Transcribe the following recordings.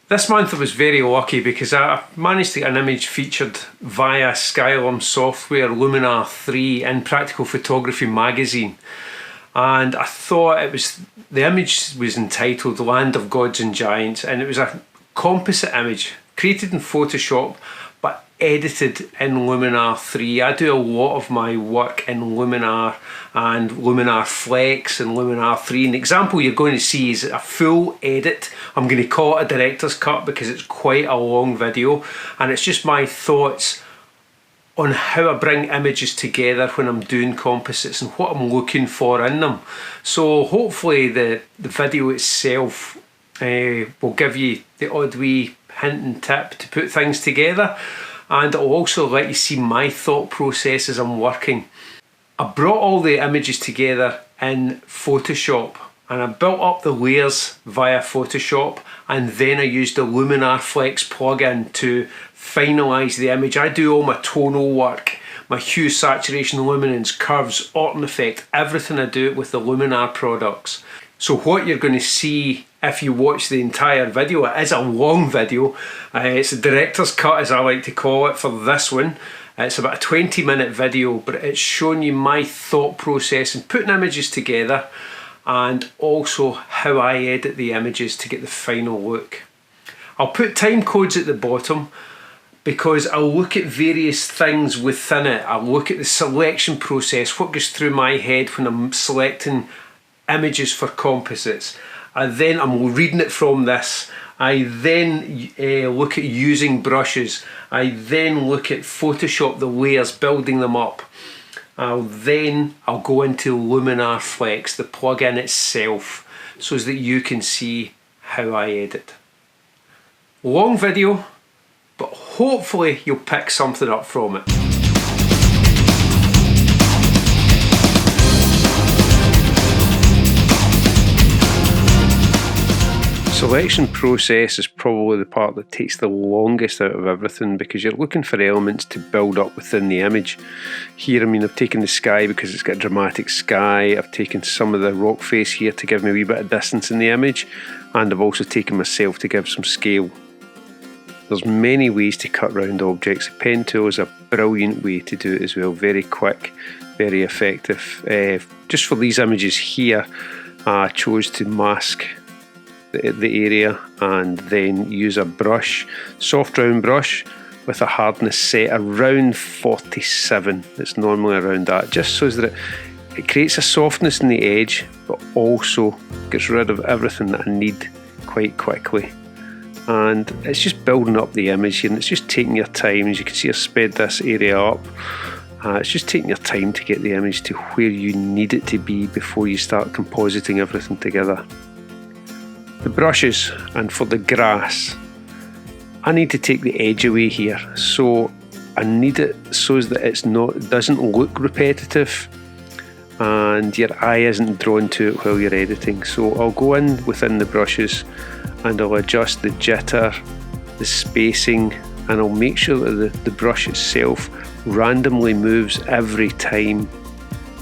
This month I was very lucky because I managed to get an image featured via Skylum software Luminar 3 in Practical Photography magazine, and I thought the image was entitled Land of Gods and Giants, and it was a composite image created in Photoshop but edited in Luminar 3. I do a lot of my work in Luminar and Luminar Flex and Luminar 3. And the example you're going to see is a full edit. I'm going to call it a director's cut because it's quite a long video, and it's just my thoughts on how I bring images together when I'm doing composites and what I'm looking for in them. So hopefully the video itself will give you the odd wee hint and tip to put things together, and it'll also let you see my thought process as I'm working. I brought all the images together in Photoshop and I built up the layers via Photoshop, and then I used the Luminar Flex plugin to finalise the image. I do all my tonal work, my hue, saturation, luminance, curves, autumn effect, everything I do with the Luminar products. So what you're going to see if you watch the entire video, it is a long video, it's a director's cut as I like to call it for this one. It's about a 20-minute video, but it's showing you my thought process in putting images together, and also how I edit the images to get the final look. I'll put time codes at the bottom because I'll look at various things within it. I'll look at the selection process, what goes through my head when I'm selecting images for composites. I'm reading it from this. I then look at using brushes. I then look at Photoshop, the layers, building them up. I'll go into Luminar Flex, the plugin itself, so that you can see how I edit. Long video, but hopefully you'll pick something up from it. Selection process is probably the part that takes the longest out of everything, because you're looking for elements to build up within the image. Here, I've taken the sky because it's got a dramatic sky. I've taken some of the rock face here to give me a wee bit of distance in the image, and I've also taken myself to give some scale. There's many ways to cut round objects. The pen tool is a brilliant way to do it as well. Very quick, very effective. Just for these images here, I chose to mask the area and then use a brush, soft round brush with a hardness set around 47. It's normally around that, just so that it creates a softness in the edge but also gets rid of everything that I need quite quickly. And it's just building up the image here, and it's just taking your time. As you can see, I've sped this area up. It's just taking your time to get the image to where you need it to be before you start compositing everything together. The brushes, and for the grass, I need to take the edge away here, so I need it so that it doesn't look repetitive and your eye isn't drawn to it while you're editing. So I'll go in within the brushes and I'll adjust the jitter, the spacing, and I'll make sure that the brush itself randomly moves every time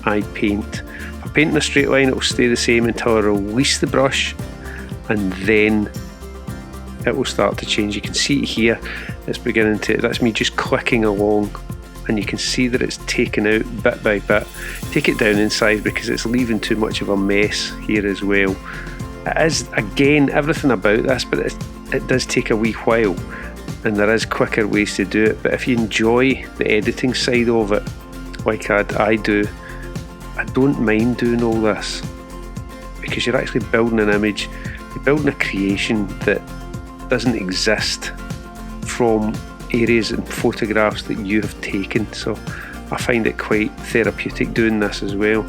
I paint. If I paint in a straight line, it will stay the same until I release the brush, and then it will start to change. You can see it here, it's beginning to, that's me just clicking along, and you can see that it's taken out bit by bit. Take it down in size because it's leaving too much of a mess here as well. It is, again, everything about this, but it does take a wee while, and there is quicker ways to do it. But if you enjoy the editing side of it, like I do, I don't mind doing all this, because you're actually building an image, you're building a creation that doesn't exist from areas and photographs that you have taken. So I find it quite therapeutic doing this as well.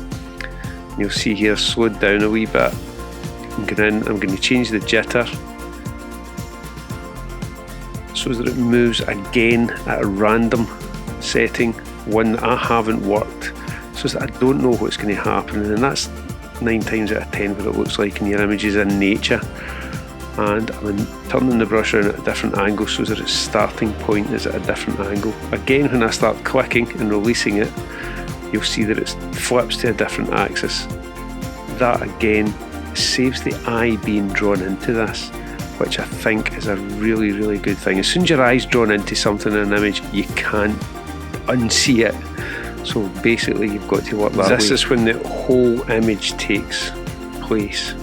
You'll see here, slowed down a wee bit. I'm going to change the jitter so that it moves again at a random setting, one that I haven't worked, so that I don't know what's going to happen. And that's 9 times out of 10 what it looks like in your images in nature. And I'm turning the brush around at a different angle so that its starting point is at a different angle. Again, when I start clicking and releasing it, you'll see that it flips to a different axis. That again saves the eye being drawn into this, which I think is a really, really good thing. As soon as your eye's drawn into something in an image, you can't unsee it. So basically you've got to work that way. This is when the whole image takes place.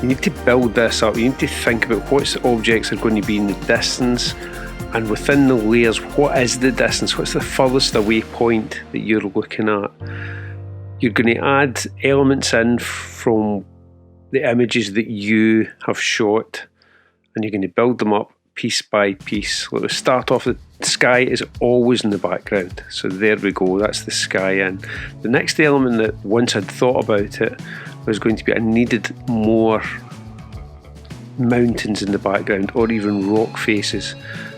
You need to build this up. You need to think about what objects are going to be in the distance, and within the layers, what is the distance? What's the furthest away point that you're looking at? You're going to add elements in from the images that you have shot, and you're going to build them up piece by piece. Let us start off. The sky is always in the background, so there we go, that's the sky in. The next element that, once I'd thought about it, was going to be I needed more mountains in the background, or even rock faces.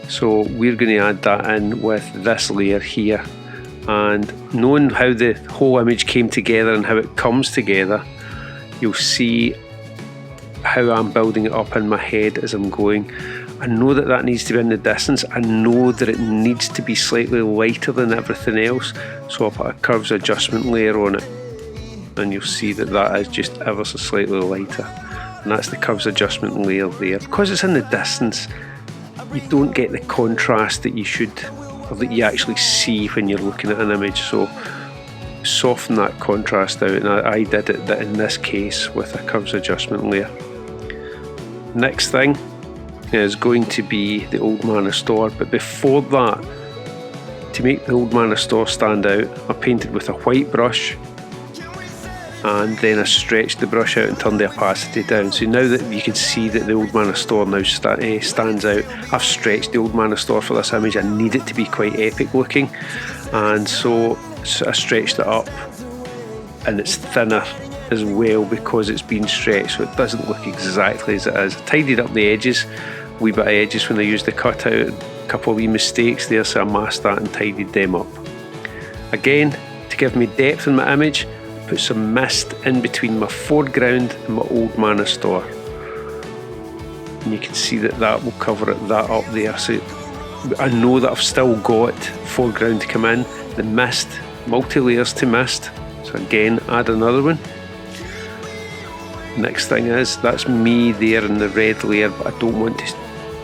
So we're going to add that in with this layer here, and knowing how the whole image came together and how it comes together, you'll see how I'm building it up in my head as I'm going. I know that that needs to be in the distance. I know that it needs to be slightly lighter than everything else, so I'll put a curves adjustment layer on it, and you'll see that that is just ever so slightly lighter, and that's the curves adjustment layer there. Because it's in the distance, you don't get the contrast that you should, or that you actually see when you're looking at an image. So soften that contrast out, and I did it in this case with a curves adjustment layer. Next thing is going to be the Old Manor Store, but before that, to make the Old Manor Store stand out, I painted with a white brush, and then I stretched the brush out and turned the opacity down. So now that you can see that the Old Manor Store now stands out, I've stretched the Old Manor Store for this image. I need it to be quite epic looking, and so I stretched it up, and it's thinner as well because it's been stretched, so it doesn't look exactly as it is. I tidied up the edges, a wee bit of edges when I used the cutout, a couple of wee mistakes there, so I masked that and tidied them up. Again, to give me depth in my image, put some mist in between my foreground and my Old Manor Store, and you can see that that will cover that up there. So I know that I've still got foreground to come in, the mist, multi-layers to mist, so again add another one. Next thing is, that's me there in the red layer, but I don't want to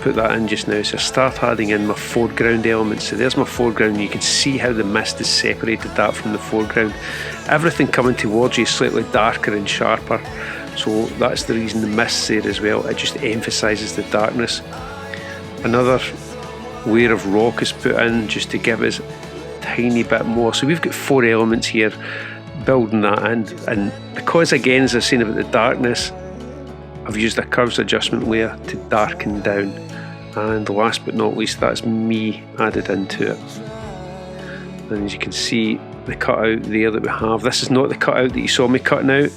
put that in just now, so I start adding in my foreground elements. So there's my foreground. You can see how the mist has separated that from the foreground. Everything coming towards you is slightly darker and sharper, so that's the reason the mist's there as well. It just emphasises the darkness. Another layer of rock is put in just to give us a tiny bit more. So we've got 4 elements here, building that in, and because again, as I was saying about the darkness, I've used a curves adjustment layer to darken down. And last but not least, that's me added into it. And as you can see, the cutout there that we have, this is not the cutout that you saw me cutting out,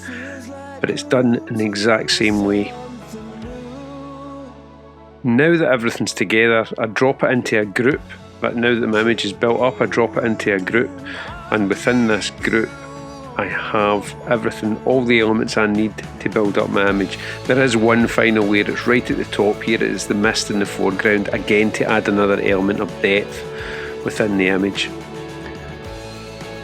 but it's done in the exact same way. Now that everything's together, I drop it into a group. But now that my image is built up, I drop it into a group, and within this group I have everything, all the elements I need to build up my image. There is one final layer, it's right at the top here, it is the mist in the foreground, again to add another element of depth within the image.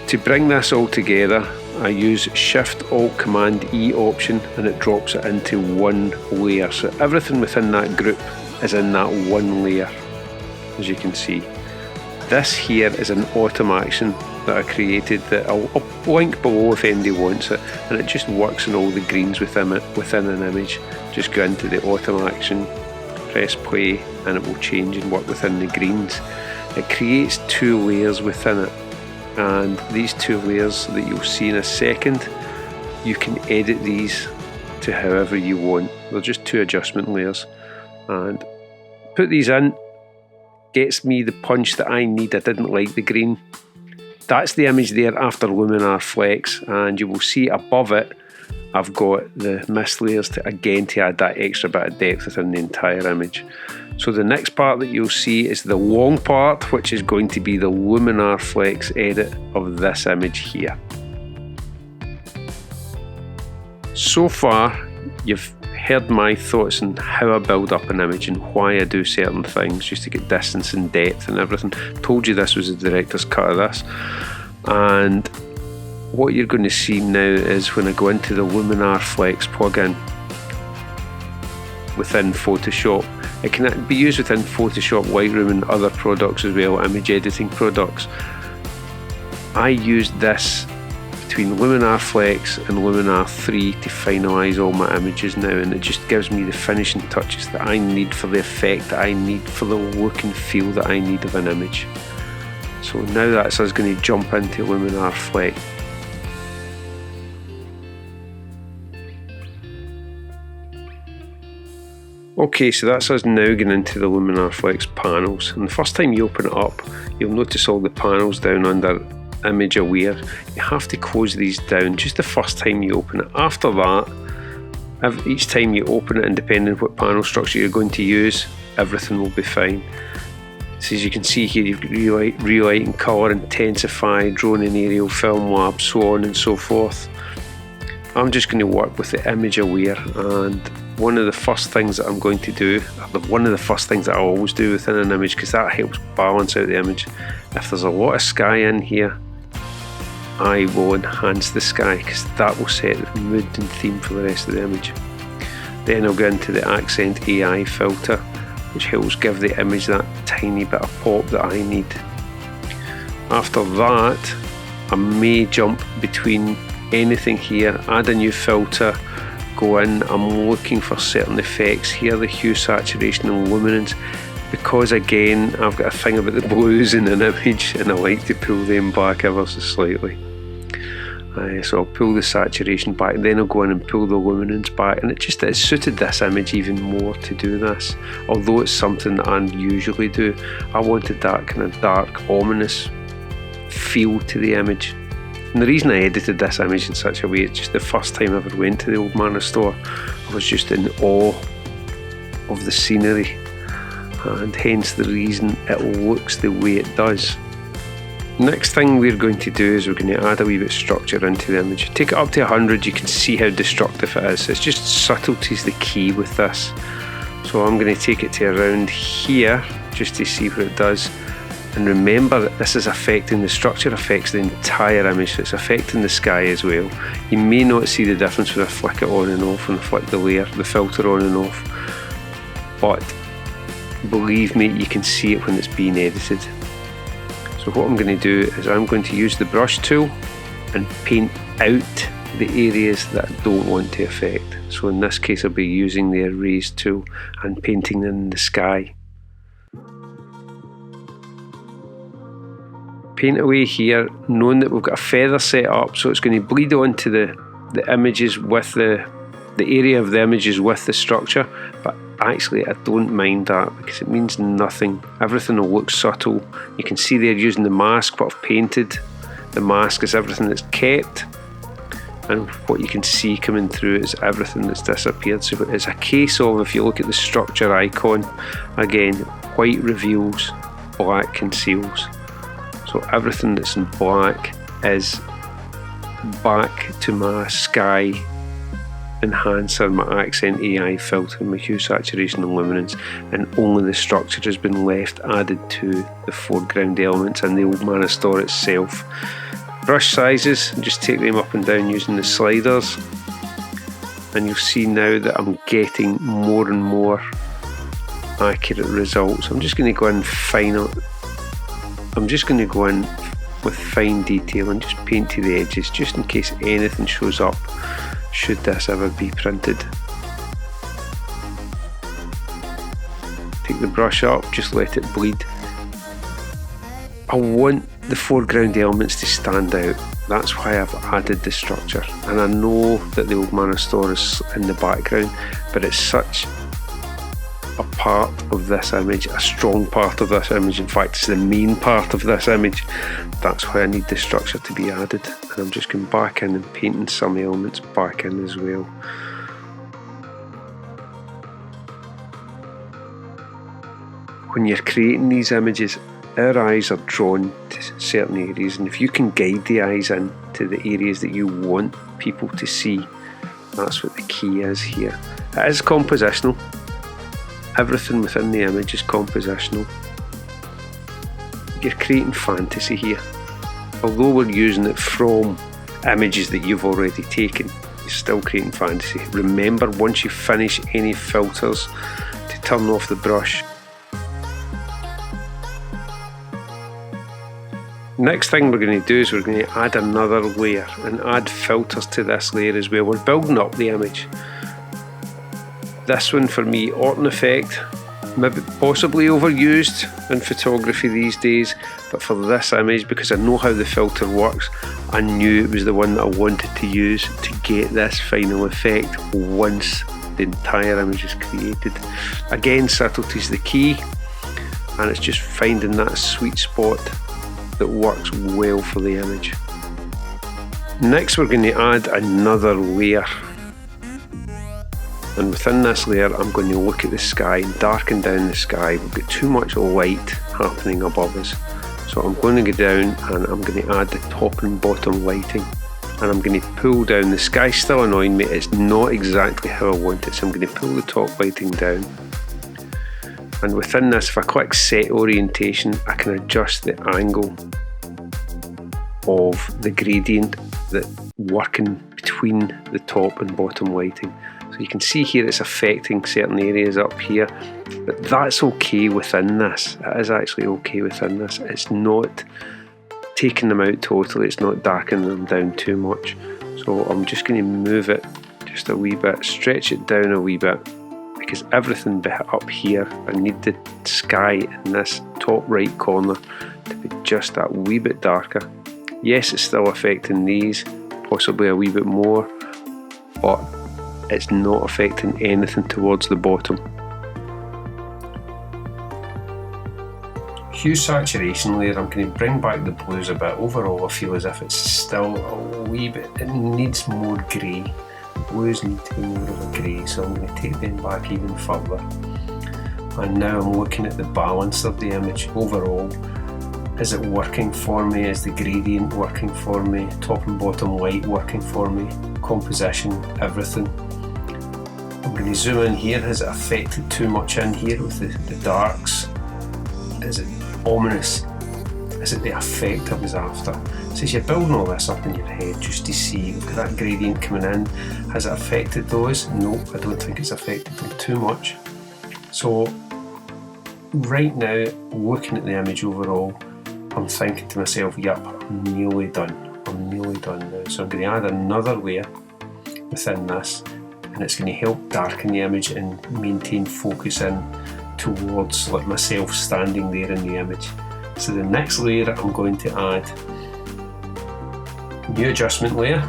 To bring this all together, I use Shift Alt Command E option, and it drops it into one layer. So everything within that group is in that one layer, as you can see. This here is an autumn action that I created that I'll link below if anybody wants it, and it just works on all the greens within an image. Just go into the autumn action, press play, and it will change and work within the greens. It creates 2 layers within it, and these 2 layers that you'll see in a second, you can edit these to however you want. They're just 2 adjustment layers, and put these in, gets me the punch that I need. I didn't like the green. That's the image there after Luminar Flex, and you will see above it I've got the mist layers to add that extra bit of depth within the entire image. So the next part that you'll see is the long part, which is going to be the Luminar Flex edit of this image here. So far you've heard my thoughts on how I build up an image and why I do certain things just to get distance and depth and everything. Told you this was the director's cut of this, and what you're going to see now is when I go into the Luminar Flex plugin, within Photoshop. It can be used within Photoshop, Lightroom and other products as well, image editing products. I used this between Luminar Flex and Luminar 3 to finalise all my images now, and it just gives me the finishing touches that I need for the effect that I need, for the look and feel that I need of an image. So now that's us going to jump into Luminar Flex. Okay, so that's us now getting into the Luminar Flex panels, and the first time you open it up, you'll notice all the panels down under Image Aware. You have to close these down just the first time you open it. After that, each time you open it, and depending on what panel structure you're going to use, everything will be fine. So as you can see here, you've got relight and colour, intensify, drone and aerial, film lab, so on and so forth. I'm just going to work with the Image Aware, and one of the first things that I'm going to do, one of the first things that I always do within an image, because that helps balance out the image, if there's a lot of sky in here, I will enhance the sky, because that will set the mood and theme for the rest of the image. Then I'll go into the Accent AI filter, which helps give the image that tiny bit of pop that I need. After that, I may jump between anything here, add a new filter, go in, I'm looking for certain effects here, the hue, saturation and luminance, because again I've got a thing about the blues in an image and I like to pull them back ever so slightly. So I'll pull the saturation back, then I'll go in and pull the luminance back, and it suited this image even more to do this, although it's something that I usually do. I wanted that kind of dark, ominous feel to the image. And the reason I edited this image in such a way, it's just the first time I ever went to the Old Manor store, I was just in awe of the scenery, and hence the reason it looks the way it does. Next thing we're going to do is we're going to add a wee bit of structure into the image. Take it up to 100, you can see how destructive it is. It's just subtlety is the key with this. So I'm going to take it to around here just to see what it does. And remember that this is affecting, the structure affects the entire image, so it's affecting the sky as well. You may not see the difference when I flick it on and off, and flick the layer, the filter on and off, but believe me, you can see it when it's being edited. So what I'm going to do is I'm going to use the brush tool and paint out the areas that I don't want to affect. So in this case I'll be using the erase tool and painting in the sky. Paint away here, knowing that we've got a feather set up, so it's going to bleed onto the images with the area of the images with the structure, but actually I don't mind that because it means nothing. Everything will look subtle. You can see they're using the mask, but I've painted. The mask is everything that's kept, and what you can see coming through is everything that's disappeared. So it's a case of, if you look at the structure icon, again, white reveals, black conceals. So everything that's in black is back to my sky enhancer, my Accent AI filter, my hue, saturation and luminance, and only the structure has been left added to the foreground elements in the Old Manor store itself. Brush sizes, just take them up and down using the sliders, and you'll see now that I'm getting more and more accurate results. I'm just going to go in with fine detail and just paint to the edges, just in case anything shows up should this ever be printed. Take the brush up, just let it bleed. I want the foreground elements to stand out. That's why I've added the structure, and I know that the Old Manor store is in the background, but it's such a part of this image, a strong part of this image. In fact, it's the main part of this image. That's why I need the structure to be added, and I'm just going back in and painting some elements back in as well. When you're creating these images, our eyes are drawn to certain areas, and if you can guide the eyes in to the areas that you want people to see, that's what the key is here. It is compositional. Everything within the image is compositional. You're creating fantasy here. Although we're using it from images that you've already taken, you're still creating fantasy. Remember, once you finish any filters, to turn off the brush. Next thing we're going to do is we're going to add another layer and add filters to this layer as well. We're building up the image. This one for me, Orton effect, maybe possibly overused in photography these days, but for this image, because I know how the filter works, I knew it was the one that I wanted to use to get this final effect once the entire image is created. Again, subtlety is the key, and it's just finding that sweet spot that works well for the image. Next we're going to add another layer, and within this layer I'm going to look at the sky and darken down the sky. We've got too much light happening above us, so I'm going to go down and I'm going to add the top and bottom lighting, and I'm going to pull down. The sky's still annoying me, it's not exactly how I want it, so I'm going to pull the top lighting down. And within this, if I click set orientation, I can adjust the angle of the gradient that working between the top and bottom lighting. So you can see here it's affecting certain areas up here, but that's okay within this. It is actually okay within this. It's not taking them out totally, it's not darkening them down too much. So I'm just going to move it just a wee bit, stretch it down a wee bit, because everything up here, I need the sky in this top right corner to be just that wee bit darker. Yes, it's still affecting these, possibly a wee bit more, but it's not affecting anything towards the bottom. Hue saturation layer, I'm going to bring back the blues a bit. Overall I feel as if it's still a wee bit, it needs more grey. Blues need to be more of a grey, so I'm going to take them back even further. And now I'm looking at the balance of the image overall. Is it working for me? Is the gradient working for me? Top and bottom light working for me? Composition, everything. I'm going to zoom in here. Has it affected too much in here with the darks? Is it ominous? Is it the effect I was after? So as you're building all this up in your head just to see, look at that gradient coming in, has it affected those? No, I don't think it's affected them too much. So right now, looking at the image overall, I'm thinking to myself, yep, I'm nearly done. I'm nearly done now. So I'm going to add another layer within this, and it's going to help darken the image and maintain focus in towards like myself standing there in the image. So the next layer I'm going to add new adjustment layer,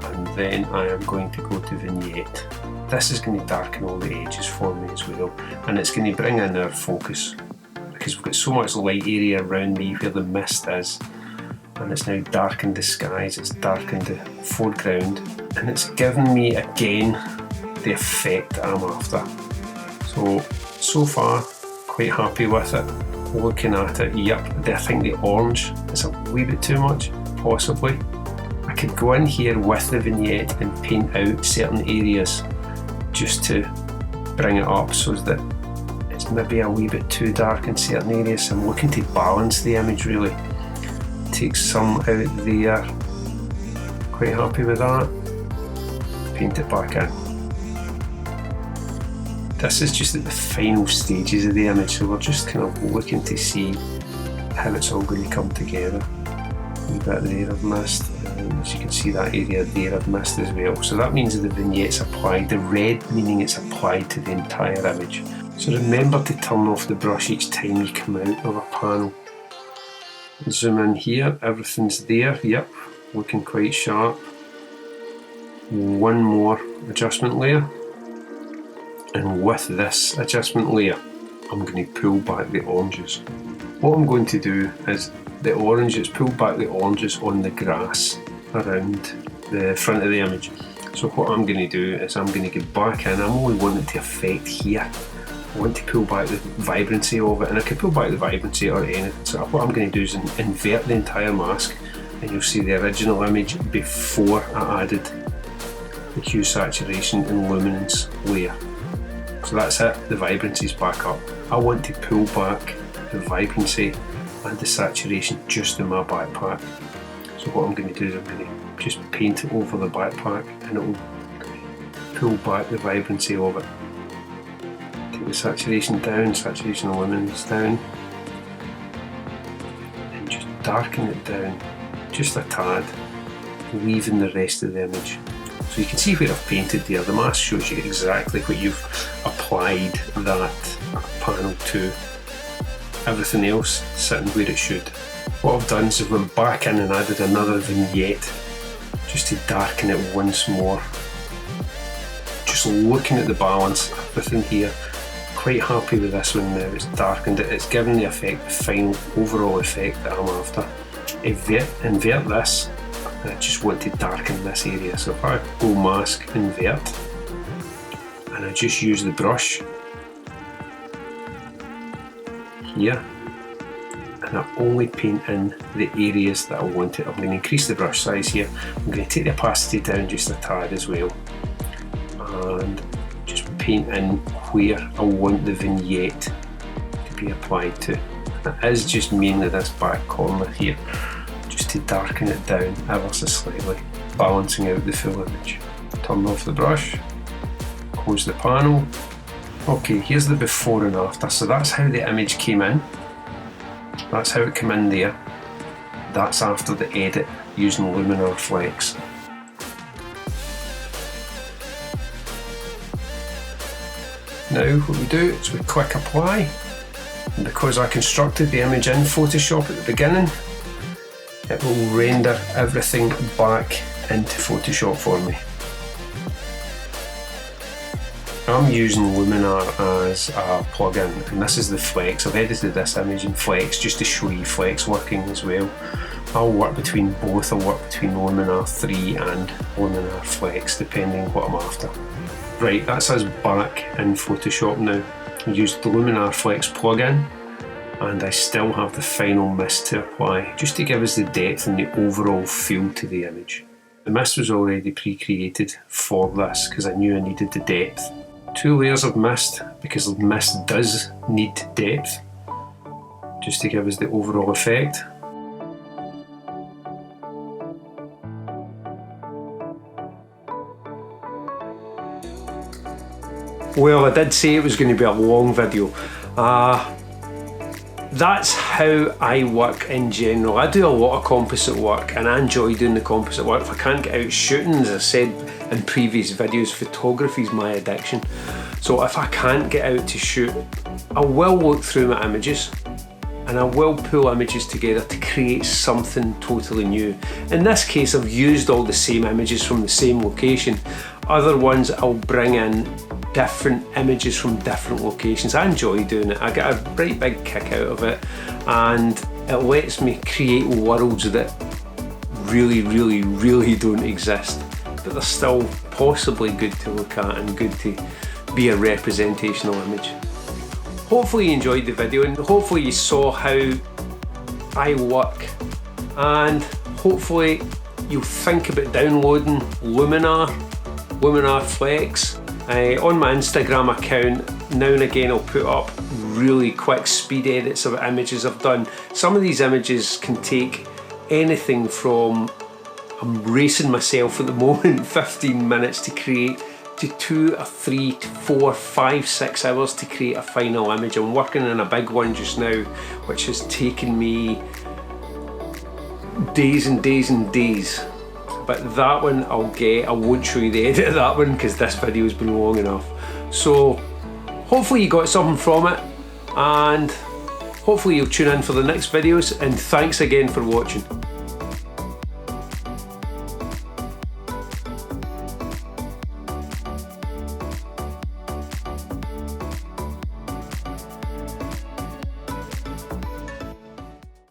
and then I am going to go to vignette. This is going to darken all the edges for me as well, and it's going to bring in our focus because we've got so much light area around me where the mist is, and it's now darkened the skies, it's darkened the foreground, and it's given me again the effect I'm after. So far quite happy with it. Looking at it, yep, I think the orange is a wee bit too much, possibly. I could go in here with the vignette and paint out certain areas just to bring it up so that it's maybe a wee bit too dark in certain areas. So I'm looking to balance the image really. Take some out there, quite happy with that. Paint it back in. This is just at the final stages of the image, so we're just kind of looking to see how it's all going to come together. A wee bit there I've missed, and as you can see that area there I've missed as well. So that means that the vignette's applied, the red meaning it's applied to the entire image. So remember to turn off the brush each time you come out of a panel. Zoom in here, everything's there, yep, looking quite sharp. One more adjustment layer. And with this adjustment layer, I'm going to pull back the oranges. What I'm going to do is the oranges, pull back the oranges on the grass around the front of the image. So what I'm going to do is I'm going to get back in, I'm only wanting to affect here. I want to pull back the vibrancy of it, and I can pull back the vibrancy or anything. So what I'm going to do is invert the entire mask, and you'll see the original image before I added the hue saturation and luminance layer. So that's it, the vibrancy's back up. I want to pull back the vibrancy and the saturation just in my backpack. So what I'm going to do is I'm going to just paint it over the backpack, and it will pull back the vibrancy of it. Take the saturation down, saturation of luminance down, and just darken it down just a tad, leaving the rest of the image. So you can see where I've painted there. The mask shows you exactly what you've applied that panel to. Everything else sitting where it should. What I've done is I went back in and added another vignette just to darken it once more. Just looking at the balance, everything here, quite happy with this one now. It's darkened it, it's given the effect, the final overall effect that I'm after. Invert this, I just want to darken this area. So if I go mask, invert, and I just use the brush here, and I only paint in the areas that I want it. I'm going to increase the brush size here. I'm going to take the opacity down just a tad as well, and just paint in where I want the vignette to be applied to. It is just mainly this back corner here, just to darken it down ever so slightly, balancing out the full image. Turn off the brush, close the panel. Okay, here's the before and after. So that's how the image came in. That's how it came in there. That's after the edit using Luminar Flex. Now what we do is we click apply, and because I constructed the image in Photoshop at the beginning, it will render everything back into Photoshop for me. I'm using Luminar as a plugin, and this is the Flex. I've edited this image in Flex just to show you Flex working as well. I'll work between both. I'll work between Luminar 3 and Luminar Flex depending what I'm after. Right, that's us back in Photoshop now. I used the Luminar Flex plugin, and I still have the final mist to apply just to give us the depth and the overall feel to the image. The mist was already pre-created for this because I knew I needed the depth. 2 layers of mist, because the mist does need depth, just to give us the overall effect. Well, I did say it was going to be a long video. That's how I work in general. I do a lot of composite work, and I enjoy doing the composite work. If I can't get out shooting, as I said in previous videos, photography is my addiction. So if I can't get out to shoot, I will look through my images and I will pull images together to create something totally new. In this case, I've used all the same images from the same location. Other ones I'll bring in different images from different locations. I enjoy doing it. I get a right big kick out of it, and it lets me create worlds that really don't exist, but they're still possibly good to look at and good to be a representational image. Hopefully you enjoyed the video, and hopefully you saw how I work, and hopefully you'll think about downloading Luminar Flex. On my Instagram account, now and again I'll put up really quick speed edits of images I've done. Some of these images can take anything from, I'm racing myself at the moment, 15 minutes to create, to 2 or 3 to 4, 5, 6 hours to create a final image. I'm working on a big one just now, which has taken me days and days. But that one I won't show you the edit of that one because this video has been long enough. So hopefully you got something from it, and hopefully you'll tune in for the next videos, and thanks again for watching.